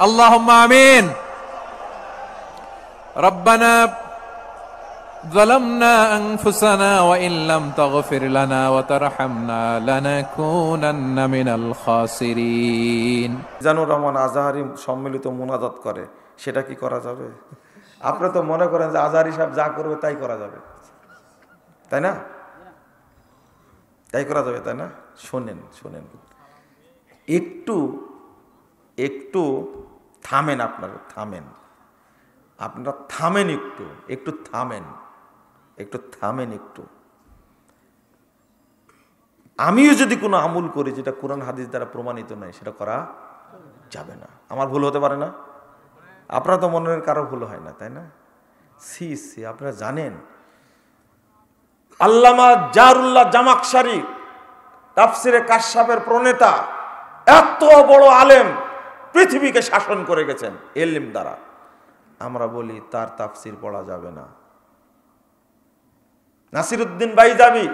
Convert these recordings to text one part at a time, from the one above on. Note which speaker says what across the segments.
Speaker 1: اللهم آمين. ربنا ظلمنا أنفسنا وإن لم تغفر لنا وترحمنا لنكونن من الخاسرين.
Speaker 2: মিজানুর রহমান আজহারি সম্মিলিত মুনাজাত করে, সেটা কি করা যাবে? আপনি তো মনে করেন যে আজহারি সাহেব যা করবে তাই করা যাবে, তাই না? তাই করা যাবে, তাই না? শোনেন শোনেন, একটু একটু থামেন, আপনারা থামেন, আপনারা থামেন, একটু একটু থামেন, একটু থামেন একটু। আমিও যদি কোনো আমল করি যেটা কোরআন হাদিস দ্বারা প্রমাণিত নয়, সেটা করা যাবে না। আমার ভুল হতে পারে না? আপনারা তো মনে হয় কারো ভুল হয় না, তাই না? সি সি, আপনারা জানেন আল্লামা জারুল্লাহ জামাখশারি তাফসিরে কাশফের প্রণেতা, এত বড় আলেম, পৃথিবীকে শাসন করে গেছেন ইলম দ্বারা। আমরা বলি তার তাফসির পড়া যাবে না। নাসিরউদ্দিন বাইজাবি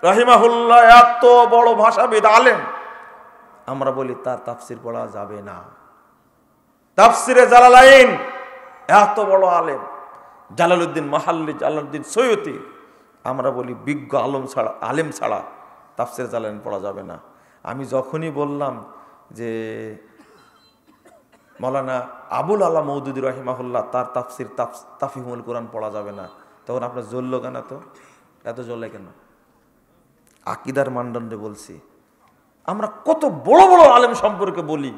Speaker 2: রাহিমাহুল্লাহ এত বড় ভাষাবিদ আলেম, আমরা বলি তার তাফসির পড়া যাবে না। তাফসিরে জালালাইন এত বড় আলেম জালালউদ্দিন মাহাল্লি, জালালউদ্দিন সৈয়তি, আমরা বলি বিজ্ঞ আলেম ছাড়া তাফসিরে জালালাইন পড়া যাবে না। আমি যখনই বললাম যে মাওলানা আবুল আলা মওদুদী রাহিমাহুল্লাহ তার তাফসির তাফহিমুল কোরআন পড়া যাবে না, তখন আপনার জ্বলল কেন? তো এত জ্বলে কেন? আকীদার মানদণ্ডে বলছি। আমরা কত বড় বড় আলেম সম্পর্কে বলি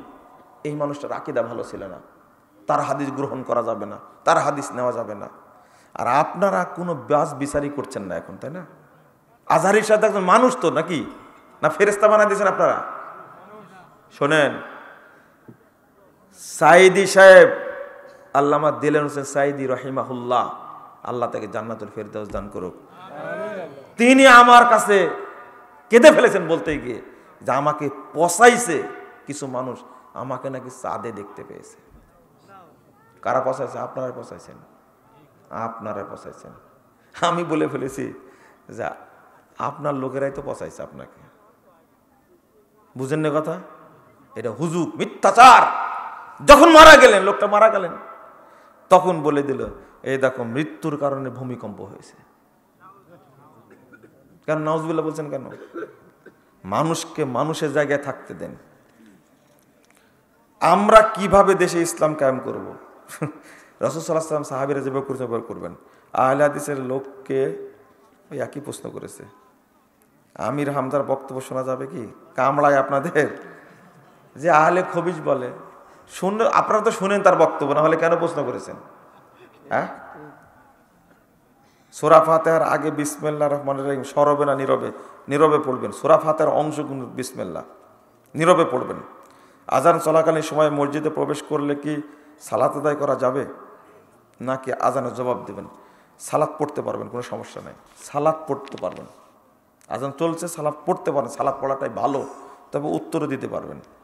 Speaker 2: এই মানুষটার আকীদা ভালো ছিল না, তার হাদিস গ্রহণ করা যাবে না, তার হাদিস নেওয়া যাবে না। আর আপনারা কোনো বাস বিচারই করছেন না এখন, তাই না? আজহারির সাথে একজন মানুষ তো নাকি, না ফেরেশতা বানাই দিয়েছেন আপনারা? শোনেন, সাইদি সাহেব, আল্লামা দিলের হোসেন সাইদি রহিমাহুল্লাহ, আল্লাহ তাকে জান্নাতুল ফেরদাউস দান করুক, তিনি আমার কাছে কেঁদে ফেলেছেন বলতে গিয়ে যে আমাকে পচাইছে কিছু মানুষ, আমাকে নাকি চাঁদে দেখতে পেয়েছে। কারা পচাইছে? আপনারা পচাইছেন, আপনারা পচাইছেন। আমি বলে ফেলেছি যে আপনার লোকেরাই তো পচাইছে আপনাকে। বুঝেন না কথা? এটা হুজুগ, মিথ্যাচার। যখন মারা গেলেন, লোকটা মারা গেলেন, তখন বলে দিল এই দেখো মৃত্যুর কারণে ভূমিকম্প হয়েছে। কেন নাউজুবিল্লাহ বলছেন কেন? মানুষকে মানুষের জায়গায় থাকতে দেন। আমরা কিভাবে দেশে ইসলাম কায়েম করব? রাসূল সাল্লাল্লাহু আলাইহি ওয়াসাল্লাম সাহাবীরা যেভাবে করবেন, আহলে হাদিসের লোককে ওই একই প্রশ্ন করেছে। আমির হামজার বক্তব্য শোনা যাবে কি? কামড়ায় আপনাদের যে আহলে খবিজ বলে, শুনে আপনারা তো শুনেন তার বক্তব্য, না হলে কেন প্রশ্ন করেছেন? হ্যাঁ, সূরা ফাতিহার আগে বিসমিল্লাহির রহমানির রহিম সরবে না নীরবে? নীরবে পড়বেন। সূরা ফাতিহার অংশগুলো বিসমিল্লাহ নীরবে পড়বেন। আজান চলাকালীন সময় মসজিদে প্রবেশ করলে কি সালাত আদায় করা যাবে, নাকি আজানের জবাব দেবেন? সালাত পড়তে পারবেন, কোনো সমস্যা নাই, সালাত পড়তে পারবেন। আজান চলছে, সালাত পড়তে পারেন, সালাত পড়াটাই ভালো, তবে উত্তরও দিতে পারবেন।